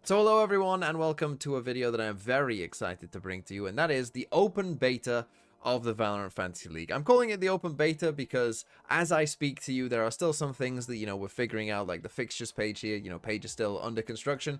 So hello everyone and welcome to a video that I'm very excited to bring to you, and that is the open beta of the Valorant Fantasy League. I'm calling it the open beta because as I speak to you, there are still some things that, we're figuring out, like the fixtures page here, page is still under construction.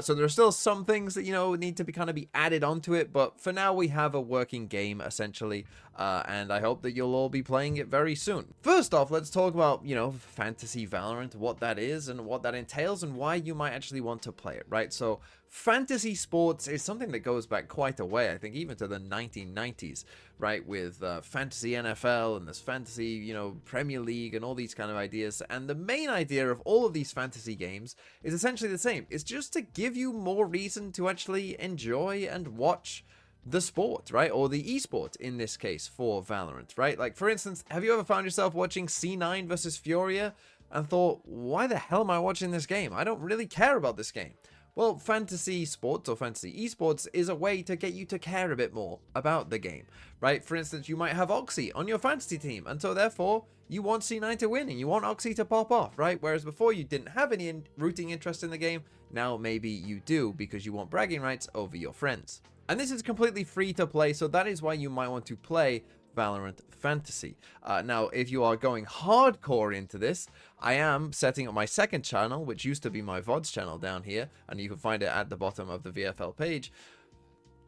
So there are still some things that, need to be added onto it, but for now we have a working game essentially, and I hope that you'll all be playing it very soon. First off, let's talk about, Fantasy Valorant, what that is and what that entails and why you might actually want to play it, right? So fantasy sports is something that goes back quite a way, I think even to the 1990s, right, with fantasy NFL and this fantasy, Premier League and all these kind of ideas. And the main idea of all of these fantasy games is essentially the same. It's just to give you more reason to actually enjoy and watch the sport, right? Or the esport in this case for Valorant, right? Like, for instance, have you ever found yourself watching C9 versus Furia and thought, why the hell am I watching this game? I don't really care about this game. Well, fantasy sports or fantasy esports is a way to get you to care a bit more about the game, right? For instance, you might have Oxy on your fantasy team, and so therefore you want C9 to win and you want Oxy to pop off, right? Whereas before you didn't have any rooting interest in the game, now maybe you do because you want bragging rights over your friends. And this is completely free to play, so that is why you might want to play Valorant Fantasy. Now, if you are going hardcore into this, I am setting up my second channel, which used to be my VODs channel down here, and you can find it at the bottom of the VFL page.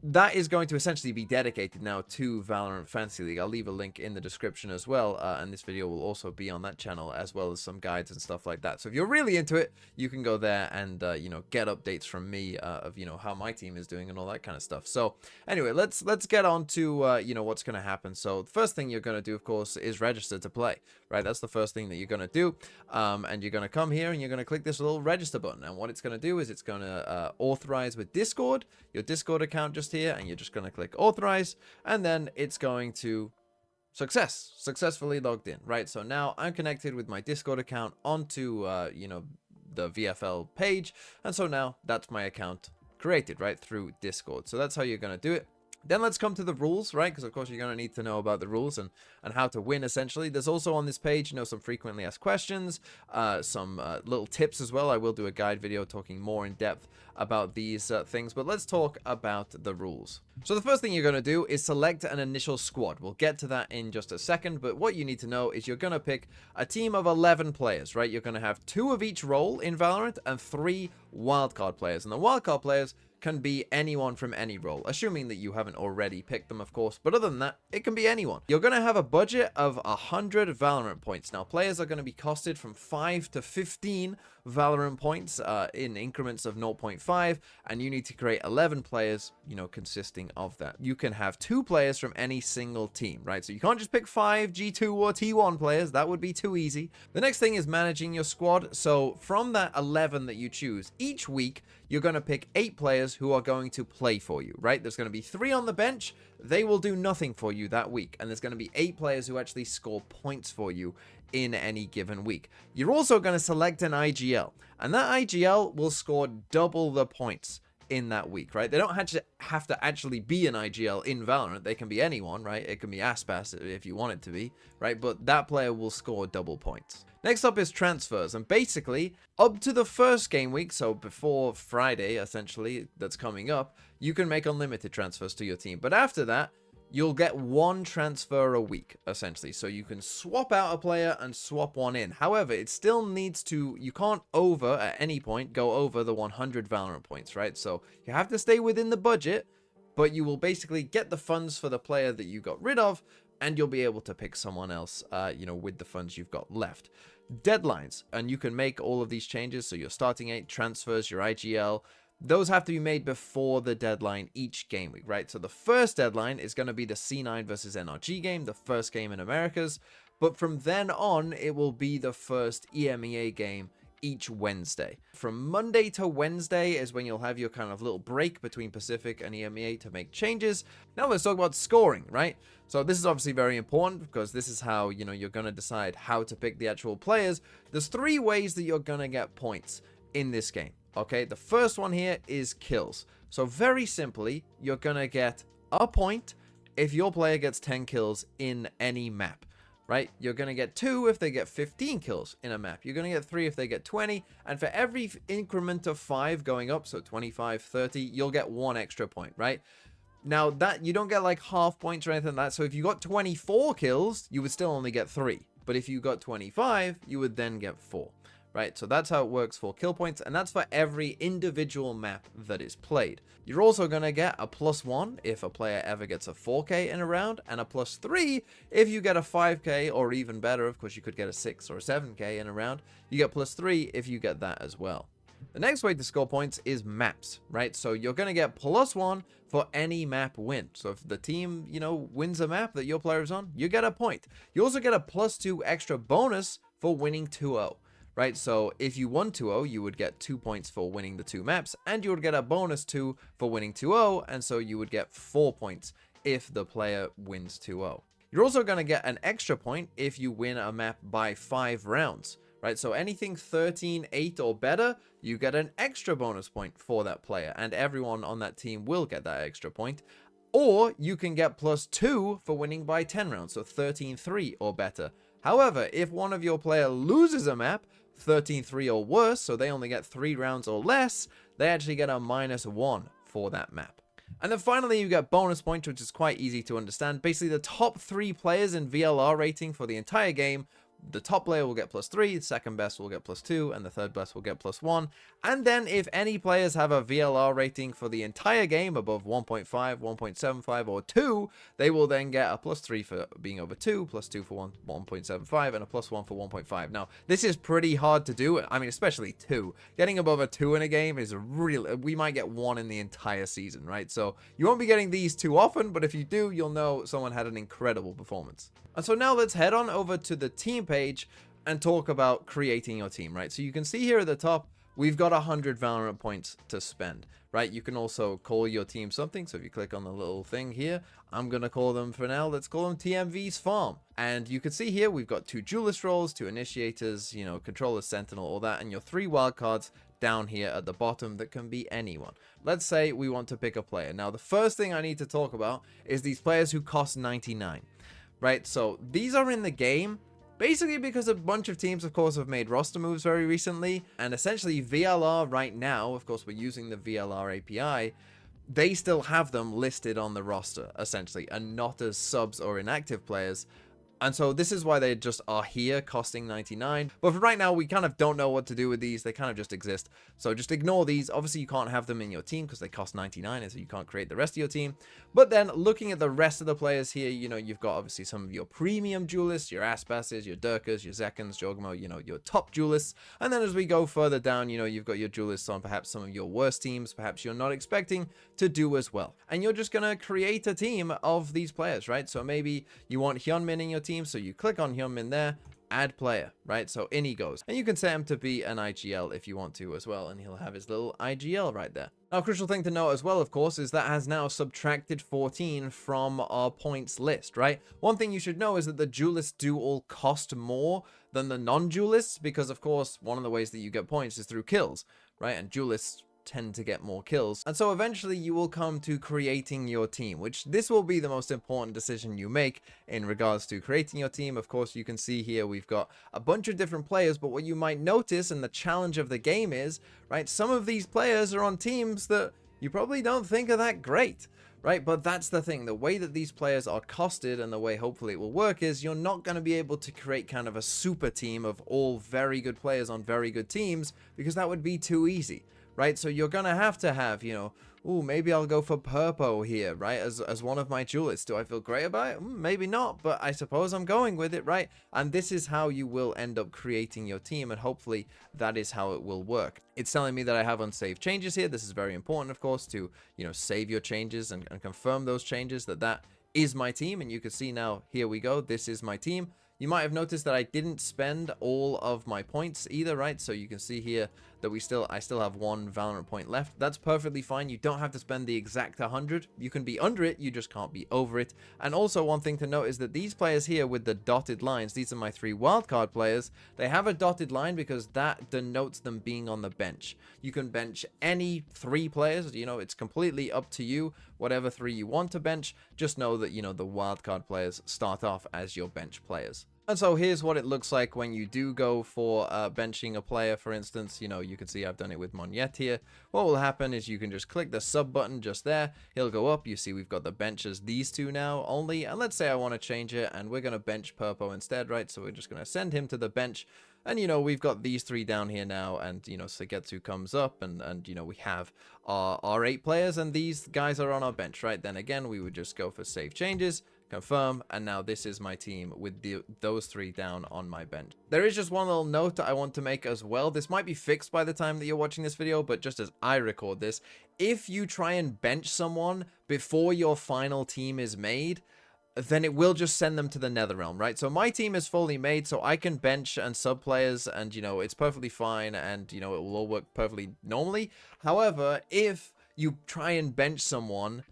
That is going to essentially be dedicated now to Valorant Fantasy League. I'll leave a link in the description as well, and this video will also be on that channel, as well as some guides and stuff like that. So if you're really into it, you can go there and, get updates from me of, how my team is doing and all that kind of stuff. So anyway, let's get on to, what's going to happen. So the first thing you're going to do, of course, is register to play, right? That's the first thing that you're going to do, and you're going to come here and you're going to click this little register button. And what it's going to do is it's going to authorize with Discord, your Discord account just here, and you're just going to click authorize, and then it's going to successfully logged in, right? So now I'm connected with my Discord account onto the VFL page, and so now that's my account created right through Discord. So that's how you're going to do it. Then let's come to the rules, right? Because of course you're going to need to know about the rules and how to win essentially. There's also on this page, some frequently asked questions, some little tips as well. I will do a guide video talking more in depth about these things, but let's talk about the rules. So the first thing you're going to do is select an initial squad. We'll get to that in just a second, but what you need to know is you're going to pick a team of 11 players, right? You're going to have 2 of each role in Valorant and 3 wildcard players, and the wildcard players can be anyone from any role, assuming that you haven't already picked them, of course, but other than that, it can be anyone. You're going to have a budget of 100 Valorant points. Now, players are going to be costed from 5 to 15 Valorant points in increments of 0.5, and you need to create 11 players, consisting of that. You can have 2 players from any single team, right? So you can't just pick 5 G2 or T1 players. That would be too easy. The next thing is managing your squad. So from that 11 that you choose, each week, you're going to pick 8 players who are going to play for you, right? There's going to be 3 on the bench. They will do nothing for you that week. And there's going to be 8 players who actually score points for you in any given week. You're also going to select an IGL, and that IGL will score double the points in that week, right? They don't have to actually be an IGL in Valorant. They can be anyone, right? It can be Aspas if you want it to be, right? But that player will score double points. Next up is transfers, and basically up to the first game week, so before Friday essentially that's coming up, you can make unlimited transfers to your team. But after that, you'll get 1 transfer a week, essentially. So you can swap out a player and swap one in. However, it still needs to, you can't at any point go over the 100 Valorant points, right? So you have to stay within the budget, but you will basically get the funds for the player that you got rid of, and you'll be able to pick someone else, with the funds you've got left. Deadlines, and you can make all of these changes. So your starting 8 transfers, your IGL, those have to be made before the deadline each game week, right? So the first deadline is going to be the C9 versus NRG game, the first game in Americas. But from then on, it will be the first EMEA game each Wednesday. From Monday to Wednesday is when you'll have your kind of little break between Pacific and EMEA to make changes. Now let's talk about scoring, right? So this is obviously very important because this is how, you're going to decide how to pick the actual players. There's 3 ways that you're going to get points in this game. Okay, the first one here is kills. So very simply, you're going to get a point if your player gets 10 kills in any map. right? You're going to get 2 if they get 15 kills in a map. You're going to get 3 if they get 20. And for every increment of 5 going up, so 25, 30, you'll get 1 extra point, right? Now, that you don't get like half points or anything like that. So if you got 24 kills, you would still only get 3. But if you got 25, you would then get 4. Right, so that's how it works for kill points, and that's for every individual map that is played. You're also going to get a +1 if a player ever gets a 4k in a round, and a +3 if you get a 5k, or even better, of course you could get a 6 or a 7k in a round. You get +3 if you get that as well. The next way to score points is maps, right? So you're going to get +1 for any map win. So if the team, wins a map that your player is on, you get a point. You also get a +2 extra bonus for winning 2-0. Right, so if you won 2-0, you would get 2 points for winning the 2 maps, and you would get a bonus 2 for winning 2-0, and so you would get 4 points if the player wins 2-0. You're also going to get an extra point if you win a map by 5 rounds, right? So anything 13, 8 or better, you get an extra bonus point for that player, and everyone on that team will get that extra point. Or you can get +2 for winning by 10 rounds, so 13, 3 or better. However, if one of your player loses a map, 13-3 or worse, so they only get 3 rounds or less, they actually get a -1 for that map. And then finally, you get bonus points, which is quite easy to understand. Basically, the top 3 players in VLR rating for the entire game, the top player will get +3, the second best will get +2, and the third best will get +1. And then if any players have a VLR rating for the entire game above 1.5, 1.75, or 2, they will then get a +3 for being over 2, +2 for 1.75, and a +1 for 1.5. Now, this is pretty hard to do. I mean, especially 2. Getting above a 2 in a game is really... We might get 1 in the entire season, right? So you won't be getting these too often, but if you do, you'll know someone had an incredible performance. And so now let's head on over to the team page and talk about creating your team, right? So you can see here at the top, we've got 100 Valorant points to spend, right? You can also call your team something. So if you click on the little thing here, I'm going to call them for now, let's call them TMV's Farm. And you can see here, we've got 2 duelist roles, 2 initiators, controllers, sentinel, all that, and your 3 wildcards down here at the bottom that can be anyone. Let's say we want to pick a player. Now, the first thing I need to talk about is these players who cost 99. Right, so these are in the game basically because a bunch of teams, of course, have made roster moves very recently, and essentially VLR right now, of course, we're using the VLR API, they still have them listed on the roster, essentially, and not as subs or inactive players. And so this is why they just are here costing 99. But for right now, we kind of don't know what to do with these. They kind of just exist. So just ignore these. Obviously, you can't have them in your team because they cost 99, and so you can't create the rest of your team. But then looking at the rest of the players here, you've got obviously some of your premium duelists, your Aspasses, your Durkas, your Zekans, Jogmo, your top duelists. And then as we go further down, you've got your duelists on perhaps some of your worst teams, perhaps you're not expecting to do as well. And you're just going to create a team of these players, right? So maybe you want Hyunmin in your team, so you click on Hyunmin there, add player, right? So in he goes. And you can set him to be an IGL if you want to as well, and he'll have his little IGL right there. Now, a crucial thing to note as well, of course, is that has now subtracted 14 from our points list, right? One thing you should know is that the duelists do all cost more than the non-duelists, because of course, one of the ways that you get points is through kills, right? And duelists tend to get more kills. And so eventually you will come to creating your team, which this will be the most important decision you make in regards to creating your team. Of course, you can see here we've got a bunch of different players, but what you might notice, and the challenge of the game is, right, some of these players are on teams that you probably don't think are that great. Right, but that's the thing, the way that these players are costed and the way hopefully it will work is you're not going to be able to create kind of a super team of all very good players on very good teams, because that would be too easy. Right, so you're gonna have, ooh, maybe I'll go for Purpo here, right, as one of my duelists. Do I feel great about it? Maybe not, but I suppose I'm going with it, right? And this is how you will end up creating your team, and hopefully that is how it will work. It's telling me that I have unsaved changes here. This is very important, of course, to, save your changes and confirm those changes, that is my team. And you can see now, here we go, this is my team. You might have noticed that I didn't spend all of my points either, right? So you can see here that I still have 1 Valorant point left. That's perfectly fine. You don't have to spend the exact 100. You can be under it, you just can't be over it. And also one thing to note is that these players here with the dotted lines, these are my 3 wildcard players. They have a dotted line because that denotes them being on the bench. You can bench any 3 players, it's completely up to you. Whatever 3 you want to bench, just know that, the wildcard players start off as your bench players. And so here's what it looks like when you do go for benching a player, for instance. You know, you can see I've done it with Moniette here. What will happen is you can just click the sub button just there. He'll go up. You see we've got the benches, these two now only. And let's say I want to change it and we're going to bench Purpo instead, right? So we're just going to send him to the bench. And, you know, we've got these three down here now. And, you know, Sagetsu comes up and you know, we have our 8 players and these guys are on our bench, right? Then again, we would just go for save changes, confirm, and now this is my team with those 3 down on my bench. There is just one little note that I want to make as well. This might be fixed by the time that you're watching this video, but just as I record this, if you try and bench someone before your final team is made, then it will just send them to the Netherrealm, right? So my team is fully made, so I can bench and sub players, and, you know, it's perfectly fine, and, you know, it will all work perfectly normally. However, if you try and bench someone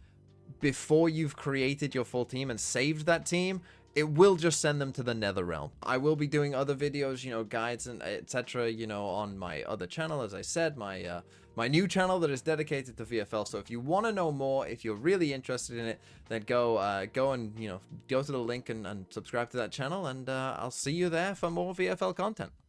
before you've created your full team and saved that team, it will just send them to the Netherrealm. I will be doing other videos, you know, guides and etc., you know, on my other channel, as I said, my new channel that is dedicated to VFL. So if you want to know more, if you're really interested in it, then go and, you know, go to the link and subscribe to that channel, and I'll see you there for more VFL content.